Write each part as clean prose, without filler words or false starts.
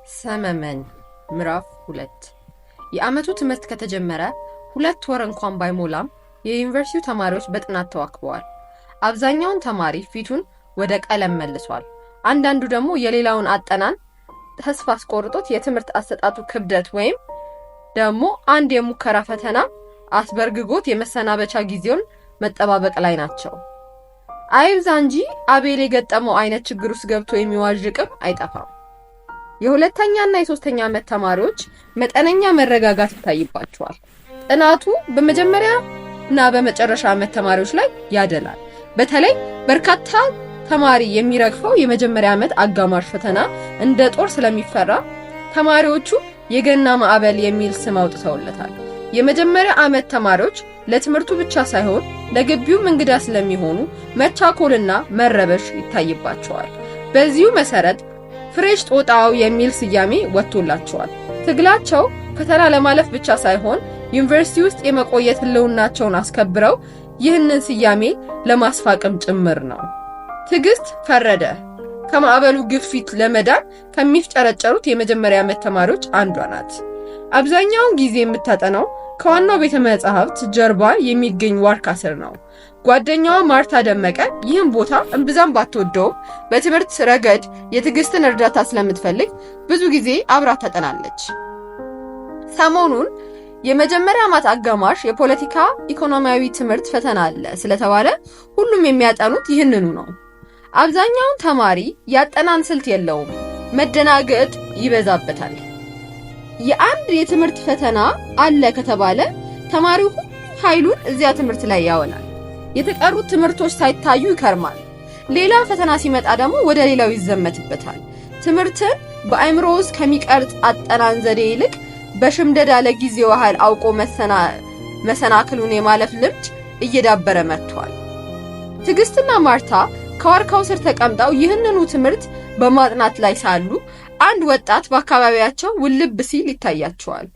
ሰመመን ምዕራፍ 2 የዓመቱ ትምህርት ከተጀመረ 2 ወር እንኳን ባይሞላም የዩኒቨርሲቲው ተማሪዎች በጥናት ተዋክበዋል። አብዛኛውን ተማሪ ፊቱን ወደ ቀለም መልሷል። አንዳንዱ ደግሞ የሌላውን አጠናን ተስፋ አስቆርጦት የትምህርት አሰጣጡ ክብደት ወይም ደግሞ አንድ የሙከራ ፈተና አስበርግጎት የመሰናበቻ ጊዜውን መጠባበቅ ላይ ናቸው። አይብዛ እንጂ አቤል የገጠመው አይነት ችግር ውስጥ ገብቶ የሚዋዥቅም አይጠፋም። የሁለተኛና የሶስተኛ ዓመት ተማሪዎች መጠነኛ መረጋጋት ይታይባቸዋል። ጥናቱ በመጀመሪያና በመጨረሻ ዓመት ተማሪዎች ላይ ያደላል። በተለይ በርካታ ተማሪ የሚረግፈው የመጀመሪያ ዓመት አጋማሽ ፈተና እንደ ጦር ስለሚፈራ ተማሪዎቹ የገና ማዕበል የሚል ስም አውጥተውለታል። የመጀመሪያ ዓመት ተማሪዎች ለትምህርቱ ብቻ ሳይሆን ለግቢውም እንግዳ ስለሚሆኑ መቻኮልና መረበሽ ይታይባቸዋል። በዚሁ መሰረት ፍሬሽ ጦጣው የሚል ስያሜ ወጥቶላቸዋል። ትግላቸው ፈተና ለማለፍ ብቻ ሳይሆን ዩኒቨርሲቲ ውስጥ የመቆየት ህልውናቸውን አስከብረው ይህንን ስያሜ ለማስፋቅም ጭምር ነው። ትዕግስት ፈረደ ከማዕበሉ ግፊት ለመዳን ከሚፍጨረጨሩት የመጀመሪያ ዓመት ተማሪዎች አንዷ ናት። አብዛኛውን ጊዜ የምታጠናው ከዋናው ቤተ መጻሕፍት ጀርባ የሚገኝ ዋርካ ስር ነው። ጓደኛዋ ማርታ ደመቀ ይህን ቦታ እምብዛም ባትወደው በትምህርት ረገድ የትዕግስትን እርዳታ ስለምትፈልግ ብዙ ጊዜ አብራ ታጠናለች። ሰሞኑን የመጀመሪያ ዓመት አጋማሽ የፖለቲካ ኢኮኖሚያዊ ትምህርት ፈተና አለ ስለተባለ ሁሉም የሚያጠኑት ይህንኑ ነው። አብዛኛውን ተማሪ ያጠናን ስልት የለውም፣ መደናገጥ ይበዛበታል። የአንድ የትምህርት ፈተና አለ ከተባለ ተማሪው ሁሉ ኃይሉን እዚያ ትምህርት ላይ ያወላል። የተቀሩት ትምህርቶች ሳይታዩ ይከርማል። ሌላ ፈተና ሲመጣ ደግሞ ወደ ሌላው ይዘመትበታል። ትምህርትን በአእምሮ ውስጥ ከሚቀርጽ አጠናን ዘዴ ይልቅ በሽምደዳ ለጊዜው ያህል አውቆ መሰናክሉን የማለፍ ልምድ እየዳበረ መጥቷል። ትዕግስትና ማርታ ከዋርካው ስር ተቀምጠው ይህንኑ ትምህርት በማጥናት ላይ ሳሉ አንድ ወጣት በአካባቢያቸው ውልብ ሲል ይታያቸዋል።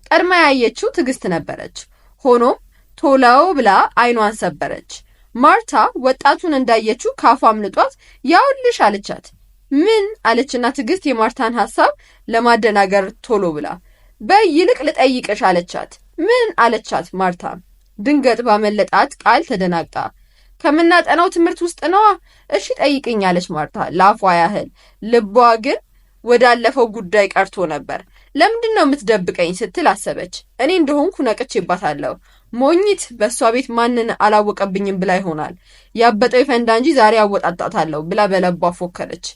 ቀድማ ያየችው ትዕግስት ነበረች። ሆኖም ቶላው ብላ አይኗን ሰበረች። ማርታ ወጣቱን እንዳየችው ካፏ አምልጧት ያውልሽ አለቻት። ምን አለችና ትዕግስት የማርታን ሐሳብ ለማደናገር ቶሎ ብላ በይልቅ ልጠይቅሽ አለቻት። ምን አለቻት ማርታ ድንገት ባመለጣት ቃል ተደናግጣ። ከምናጠናው ትምህርት ውስጥ ነዋ። እሺ ጠይቅኝ አለች ማርታ ላፏ ያህል፣ ልቧ ግን ወዳለፈው ጉዳይ ቀርቶ ነበር። ለምንድነው የምትደብቀኝ ስትል አሰበች። እኔ እንደሆንኩ ነቅቼባታለሁ። ሞኝት በሷ ቤት ማንን አላወቀብኝም ብላ ይሆናል። ያበጠው ይፈንዳ እንጂ ዛሬ አወጣጣታለሁ ብላ በለቧ ፎከረች።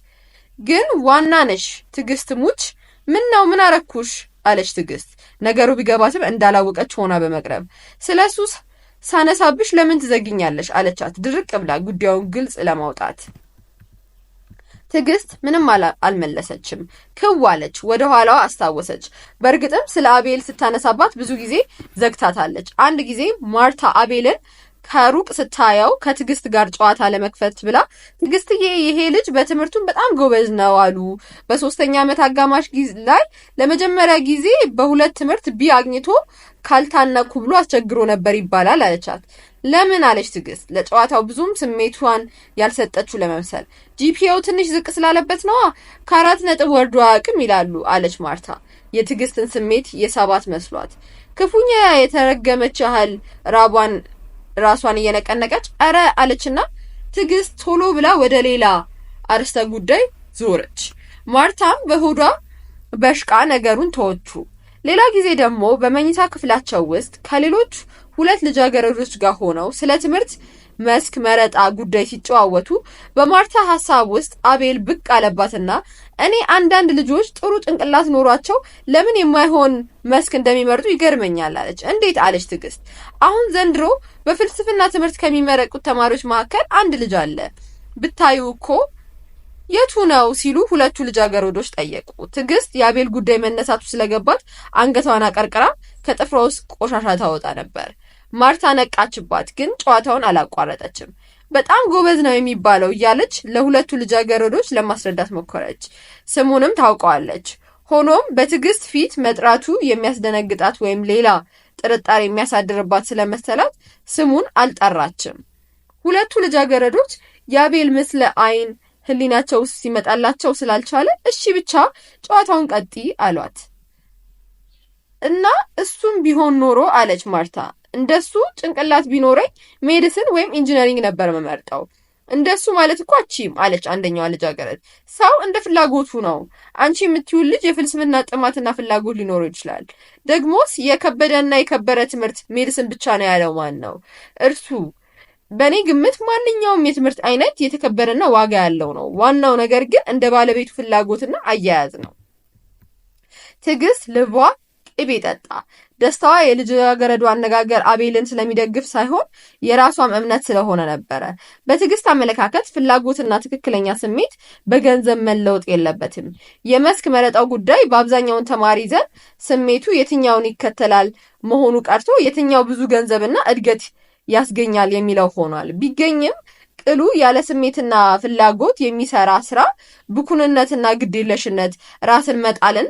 ግን ዋና ነሽ ትዕግስት ሙች። ምነው ምን አረኩሽ አለች ትዕግስት ነገሩ ቢገባትም እንዳላወቀች ሆና በመቅረብ። ስለሱስ ሳነሳብሽ ለምን ትዘግኛለሽ አለቻት ድርቅ ብላ ጉዳዩን ግልጽ ለማውጣት። ትዕግስት ምንም አልመለሰችም። ክዋለች ወደ ኋላዋ አስታወሰች። በእርግጥም ስለ አቤል ስታነሳባት ብዙ ጊዜ ዘግታታለች። አንድ ጊዜ ማርታ አቤልን ከሩቅ ስታየው ከትዕግስት ጋር ጨዋታ ለመክፈት ብላ ትዕግስትዬ ይሄ ልጅ በትምህርቱም በጣም ጎበዝ ነው አሉ በሶስተኛ ዓመት አጋማሽ ላይ ለመጀመሪያ ጊዜ በሁለት ትምህርት ቢ አግኝቶ ካልታነኩ ብሎ አስቸግሮ ነበር ይባላል አለቻት። ለምን አለች ትዕግስት ለጨዋታው ብዙም ስሜቷን ያልሰጠችው ለመምሰል። ጂፒኤው ትንሽ ዝቅ ስላለበት ነዋ ከ4 ነጥብ ወርዶ አያውቅም ይላሉ አለች ማርታ የትዕግስትን ስሜት የሳባት መስሏት። ክፉኛ የተረገመች ያህል ራሷን እየነቀነቀች አረ አለችና ትዕግስት ቶሎ ብላ ወደ ሌላ አርስተ ጉዳይ ዞረች። ማርታም በሆዷ በሽቃ ነገሩን ተወቹ። ሌላ ጊዜ ደግሞ በመኝታ ክፍላቸው ውስጥ ከሌሎች 2 ልጃገረዶች ጋር ሆነው ስለ ትምህርት መስክ መረጣ ጉዳይ ሲጨዋወቱ በማርታ ሐሳብ ውስጥ አቤል ብቅ አለባትና እኔ አንዳንድ ልጆች ጥሩ ጭንቅላት ኖሯቸው ለምን የማይሆን መስክ እንደሚመርጡ ይገርመኛል አለች። እንዴት አለች ትዕግስት። አሁን ዘንድሮ በፍልስፍና ትምህርት ከሚመረቁት ተማሪዎች መካከል አንድ ልጅ አለ ብታዩ እኮ የቱ ነው ሲሉ 2 ልጃገረዶች ጠየቁ። ትዕግስት የአቤል ጉዳይ መነሳቱ ስለገባት አንገቷን አቀርቅራ ከጥፍሯ ውስጥ ቆሻሻ ታወጣ ነበር። ማርታ ነቃችባት፣ ግን ጨዋታውን አላቋረጠችም። በጣም ጎበዝ ነው የሚባለው እያለች ለ2 ልጃገረዶች ለማስረዳት ሞከረች። ስሙንም ታውቀዋለች። ሆኖም በትዕግስት ፊት መጥራቱ የሚያስደነግጣት ወይም ሌላ ጥርጣሬ የሚያሳድርባት ስለመሰላት ስሙን አልጠራችም። 2 ልጃገረዶች የአቤል ምስለ አይን ህሊናቸው ውስጥ ሲመጣላቸው ስላልቻለ እሺ ብቻ ጨዋታውን ቀጥይ አሏት። እና እሱም ቢሆን ኖሮ አለች ማርታ፣ እንደሱ ጭንቅላት ቢኖረኝ ሜዲሲን ወይም ኢንጂነሪንግ ነበር መመርጠው። እንደሱ ማለት እኮ አቺም አለች አንደኛዋ ልጃገረድ። ሰው እንደ ፍላጎቱ ነው። አንቺ የምትይውን ልጅ የፍልስፍና ጥማትና ፍላጎት ሊኖረው ይችላል። ደግሞስ የከበደና የከበረ ትምህርት ሜዲሲን ብቻ ነው ያለው ማን ነው? እርሱ። በእኔ ግምት ማንኛውም የትምህርት አይነት የተከበረና ዋጋ ያለው ነው። ዋናው ነገር ግን እንደ ባለቤቱ ፍላጎትና አያያዝ ነው። ትዕግስት ልቧ ቅቤ ጠጣ። ደስታዋ የልጃገረዱ አነጋገር አቤልን ስለሚደግፍ ሳይሆን የራሷም እምነት ስለሆነ ነበረ። በትዕግስት አመለካከት ፍላጎትና ትክክለኛ ስሜት በገንዘብ መለወጥ የለበትም። የመስክ መረጣው ጉዳይ በአብዛኛውን ተማሪ ዘንድ ስሜቱ የትኛውን ይከተላል መሆኑ ቀርቶ የትኛው ብዙ ገንዘብና እድገት ያስገኛል የሚለው ሆኗል። ቢገኝም ቅሉ ያለ ስሜትና ፍላጎት የሚሰራ ስራ ብኩንነትና ግዴለሽነት፣ ራስን መጣልን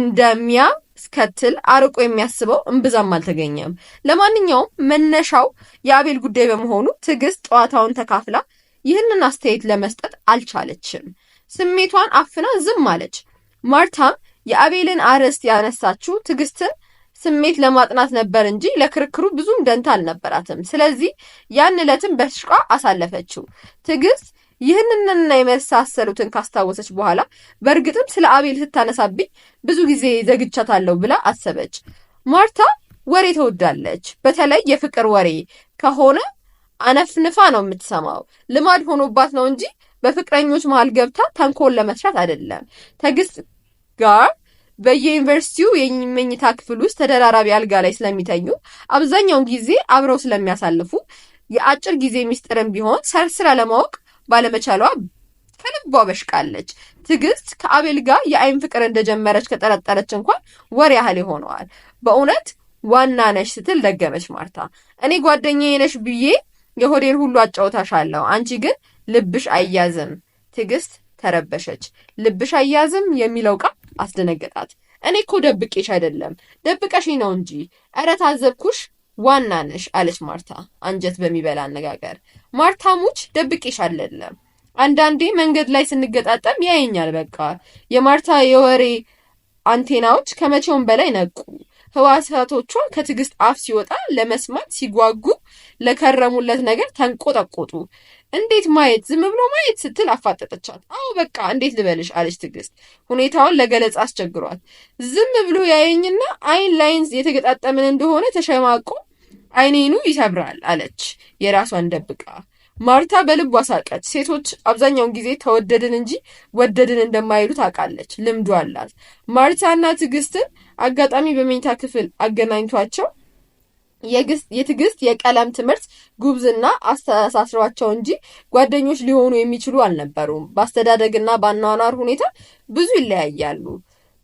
እንደሚያስከትል አርቆ የሚያስበው እምብዛም አልተገኘም። ለማንኛውም መነሻው የአቤል ጉዳይ በመሆኑ ትዕግስት ጨዋታውን ተካፍላ ይህንን አስተያየት ለመስጠት አልቻለችም። ስሜቷን አፍና ዝም አለች። ማርታም የአቤልን አርዕስት ያነሳችው ትዕግስትን ስሜት ለማጥናት ነበር እንጂ ለክርክሩ ብዙም ደንታ አልነበራትም። ስለዚህ ያን ዕለትም በሽቃ አሳለፈችው። ትዕግስት ይህንንና የመሳሰሉትን ካስታወሰች በኋላ በእርግጥም ስለ አቤል ስታነሳብኝ ብዙ ጊዜ ዘግቻታለሁ ብላ አሰበች። ማርታ ወሬ ትወዳለች። በተለይ የፍቅር ወሬ ከሆነ አነፍንፋ ነው የምትሰማው። ልማድ ሆኖባት ነው እንጂ በፍቅረኞች መሃል ገብታ ተንኮል ለመስራት አይደለም። ትዕግስት ጋር በየዩኒቨርሲቲው የመኝታ ክፍል ውስጥ ተደራራቢ አልጋ ላይ ስለሚተኙ አብዛኛውን ጊዜ አብረው ስለሚያሳልፉ የአጭር ጊዜ ሚስጥርም ቢሆን ሰርስራ ለማወቅ ባለመቻሏ ከልቧ በሽቃለች። ትዕግስት ከአቤል ጋር የአይን ፍቅር እንደጀመረች ከጠረጠረች እንኳን ወር ያህል ይሆነዋል። በእውነት ዋና ነሽ ስትል ደገመች ማርታ። እኔ ጓደኛዬ ነሽ ብዬ የሆዴን ሁሉ አጫውታሻለሁ፣ አንቺ ግን ልብሽ አያዝም። ትዕግስት ተረበሸች። ልብሽ አያዝም የሚለው ቃል አስደነገጣት። እኔ እኮ ደብቄሽ አይደለም፣ ደብቀሽኝ ነው እንጂ። ኧረ ታዘብኩሽ፣ ዋና ነሽ አለች ማርታ አንጀት በሚበላ አነጋገር። ማርታ ሙች ደብቄሽ አይደለም፣ አንዳንዴ መንገድ ላይ ስንገጣጠም ያየኛል። በቃ የማርታ የወሬ አንቴናዎች ከመቼውም በላይ ነቁ። ህዋሳቶቿ ከትዕግስት አፍ ሲወጣ ለመስማት ሲጓጉ ለከረሙለት ነገር ተንቆጠቆጡ። እንዴት ማየት? ዝም ብሎ ማየት ስትል አፋጠጠቻት። አዎ በቃ እንዴት ልበልሽ አለች ትዕግስት ሁኔታውን ለገለጻ አስቸግሯት። ዝም ብሎ ያየኝና አይን ላይን የተገጣጠምን እንደሆነ ተሸማቆ አይኔኑ ይሰብራል አለች የራሷን ደብቃ። ማርታ በልቧ ሳቀች። ሴቶች አብዛኛውን ጊዜ ተወደድን እንጂ ወደድን እንደማይሉ ታውቃለች፣ ልምዱ አላት። ማርታና ትዕግስትን አጋጣሚ በመኝታ ክፍል አገናኝቷቸው የትዕግስት የቀለም ትምህርት ጉብዝና አስተሳስሯቸው እንጂ ጓደኞች ሊሆኑ የሚችሉ አልነበሩም። በአስተዳደግና በአኗኗር ሁኔታ ብዙ ይለያያሉ።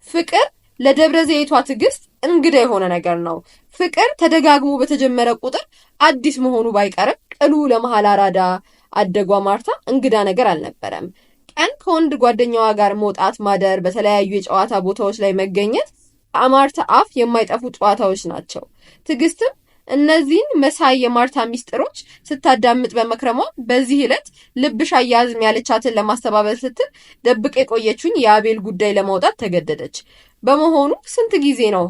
ፍቅር ለደብረ ዘይቷ ትዕግስት እንግዳ የሆነ ነገር ነው። ፍቅር ተደጋግሞ በተጀመረ ቁጥር አዲስ መሆኑ ባይቀርም ቅሉ ለመሃል አራዳ አደጓ ማርታ እንግዳ ነገር አልነበረም። ቀን ከወንድ ጓደኛዋ ጋር መውጣት፣ ማደር፣ በተለያዩ የጨዋታ ቦታዎች ላይ መገኘት ከማርታ አፍ የማይጠፉ ጨዋታዎች ናቸው። ትዕግስትም እነዚህን መሳይ የማርታ ሚስጥሮች ስታዳምጥ በመክረሟ በዚህ ዕለት ልብሽ አያዝም ያለቻትን ለማስተባበል ስትል ደብቅ የቆየችውን የአቤል ጉዳይ ለማውጣት ተገደደች። በመሆኑ ስንት ጊዜ ነው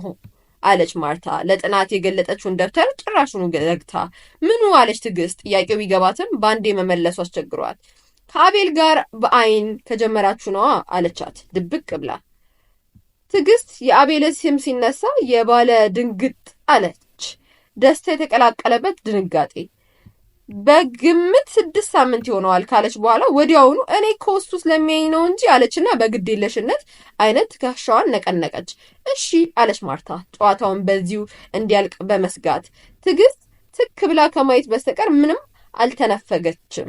አለች ማርታ ለጥናት የገለጠችውን ደብተር ጭራሹኑ ዘግታ። ምኑ አለች ትዕግስት። ጥያቄው ቢገባትም በአንዴ መመለሱ አስቸግሯት። ከአቤል ጋር በአይን ከጀመራችሁ ነዋ አለቻት ድብቅ ብላ። ትዕግስት የአቤል ስም ሲነሳ የባለ ድንግጥ አለች፣ ደስታ የተቀላቀለበት ድንጋጤ። በግምት 6 ሳምንት ይሆነዋል ካለች በኋላ ወዲያውኑ እኔ ከውስጡ ስለሚያኝ ነው እንጂ አለችና በግዴለሽነት አይነት ትከሻዋን ነቀነቀች። እሺ አለች ማርታ ጨዋታውን በዚሁ እንዲያልቅ በመስጋት። ትዕግስት ትክ ብላ ከማየት በስተቀር ምንም አልተነፈገችም።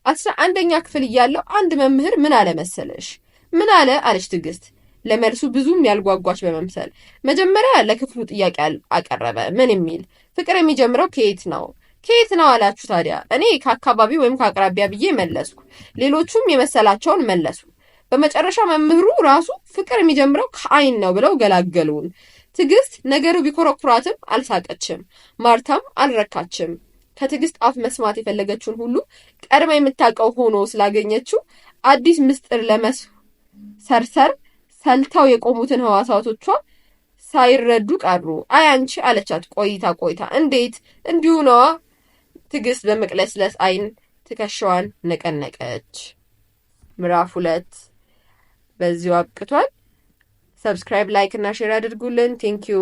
11ኛ ክፍል እያለው አንድ መምህር ምን አለ መሰለሽ? ምን አለ አለች ትዕግስት ለመልሱ ብዙም ያልጓጓች በመምሰል። መጀመሪያ ለክፍሉ ጥያቄ አቀረበ። ምን የሚል? ፍቅር የሚጀምረው ከየት ነው? ከየት ነው አላችሁ ታዲያ? እኔ ከአካባቢ ወይም ከአቅራቢያ ብዬ መለስኩ። ሌሎቹም የመሰላቸውን መለሱ። በመጨረሻ መምህሩ ራሱ ፍቅር የሚጀምረው ከአይን ነው ብለው ገላገሉን። ትዕግስት ነገሩ ቢኮረኩራትም አልሳቀችም። ማርታም አልረካችም። ከትዕግስት አፍ መስማት የፈለገችውን ሁሉ ቀድማ የምታውቀው ሆኖ ስላገኘችው አዲስ ምስጢር ለመሰርሰር ሰልተው የቆሙትን ህዋሳቶቿ ሳይረዱ ቀሩ። አይ አንቺ አለቻት ቆይታ እንዴት እንዲሁ ነዋ። ትዕግስት በመቅለስለስ አይን ትከሻዋን ነቀነቀች። ምዕራፍ 2 በዚሁ አብቅቷል። ሰብስክራይብ፣ ላይክ እና ሼር አድርጉልን። ቴንኪዩ